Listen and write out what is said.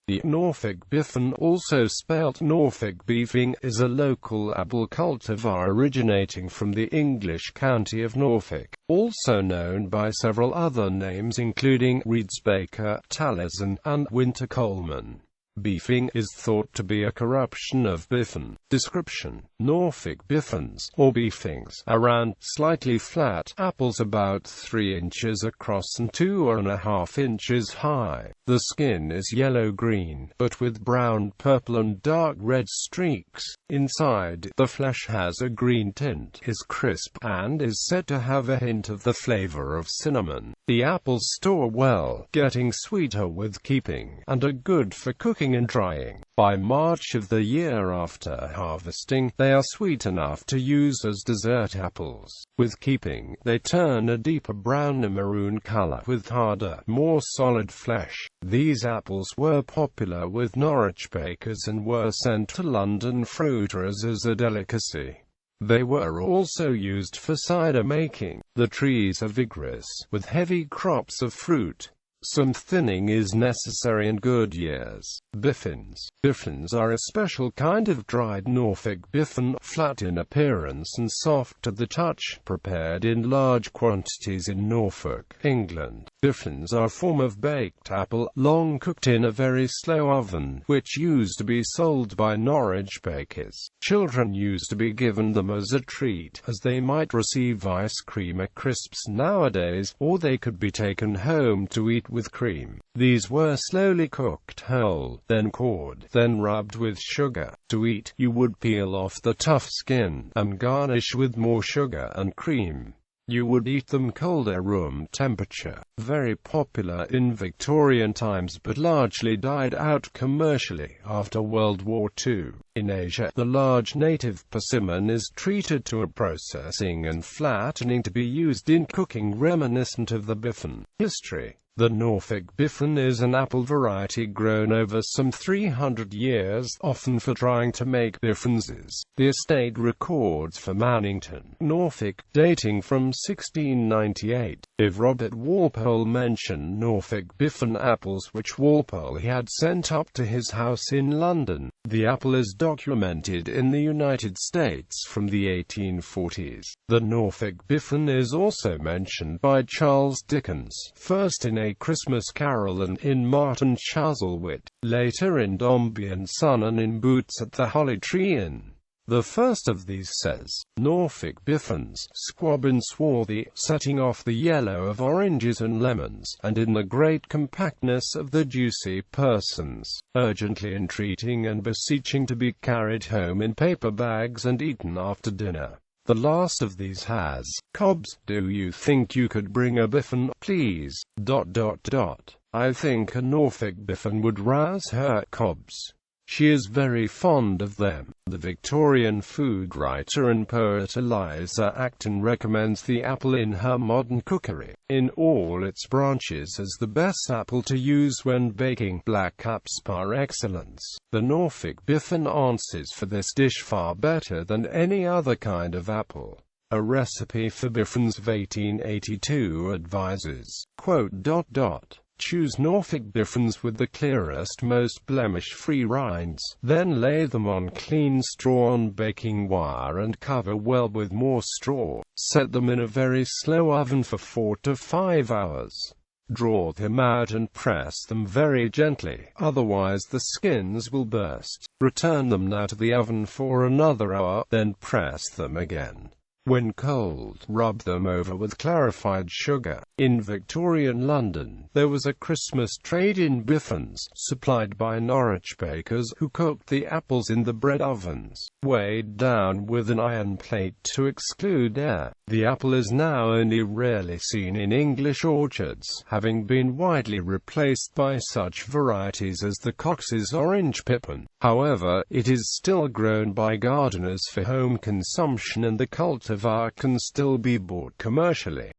The Norfolk Biffin, also spelt Norfolk Beefing, is a local apple cultivar originating from the English county of Norfolk, also known by several other names including Reedsbaker, Tallesin, and Winter Coleman. Beefing is thought to be a corruption of Biffin. Description: Norfolk Biffins, or beefings, are round, slightly flat apples about 3 inches across and 2.5 inches high. The skin is yellow-green, but with brown, purple and dark red streaks. Inside, the flesh has a green tint, is crisp, and is said to have a hint of the flavor of cinnamon. The apples store well, getting sweeter with keeping, and are good for cooking and drying. By March of the year after harvesting, they are sweet enough to use as dessert apples. With keeping, they turn a deeper brown or maroon color, with harder, more solid flesh. These apples were popular with Norwich bakers and were sent to London fruiterers as a delicacy. They were also used for cider making. The trees are vigorous, with heavy crops of fruit. Some thinning is necessary in good years. Biffins. Biffins are a special kind of dried Norfolk Biffin, flat in appearance and soft to the touch, prepared in large quantities in Norfolk, England. Biffins are a form of baked apple, long cooked in a very slow oven, which used to be sold by Norwich bakers. Children used to be given them as a treat, as they might receive ice cream or crisps nowadays, or they could be taken home to eat with cream. These were slowly cooked whole, then cored, then rubbed with sugar. To eat, you would peel off the tough skin, and garnish with more sugar and cream. You would eat them cold at room temperature. Very popular in Victorian times but largely died out commercially after World War II. In Asia, the large native persimmon is treated to a processing and flattening to be used in cooking reminiscent of the Biffin. History: the Norfolk Biffin is an apple variety grown over some 300 years, often for trying to make Biffinses. The estate records for Mannington, Norfolk, dating from 1698. If Robert Walpole mentioned Norfolk Biffin apples which Walpole had sent up to his house in London, the apple is documented in the United States from the 1840s. The Norfolk Biffin is also mentioned by Charles Dickens, first in A Christmas Carol and in Martin Chuzzlewit, later in Dombey and Son and in Boots at the Holly Tree Inn. The first of these says, Norfolk Biffins, squab and swarthy, setting off the yellow of oranges and lemons, and in the great compactness of the juicy persons, urgently entreating and beseeching to be carried home in paper bags and eaten after dinner. The last of these has, Cobbs, do you think you could bring a Biffin, please? I think a Norfolk Biffin would rouse her, Cobbs. She is very fond of them. The Victorian food writer and poet Eliza Acton recommends the apple in her Modern Cookery, in all its branches, as the best apple to use when baking black apps par excellence. The Norfolk Biffin answers for this dish far better than any other kind of apple. A recipe for Biffins of 1882 advises, choose Norfolk Biffins with the clearest, most blemish-free rinds, then lay them on clean straw on baking wire and cover well with more straw. Set them in a very slow oven for 4 to 5 hours. Draw them out and press them very gently, otherwise the skins will burst. Return them now to the oven for another hour, then press them again. When cold, rub them over with clarified sugar. In Victorian London, there was a Christmas trade in Biffins, supplied by Norwich bakers who cooked the apples in the bread ovens, weighed down with an iron plate to exclude air. The apple is now only rarely seen in English orchards, having been widely replaced by such varieties as the Cox's orange pippin. However, it is still grown by gardeners for home consumption and the cultivar can still be bought commercially.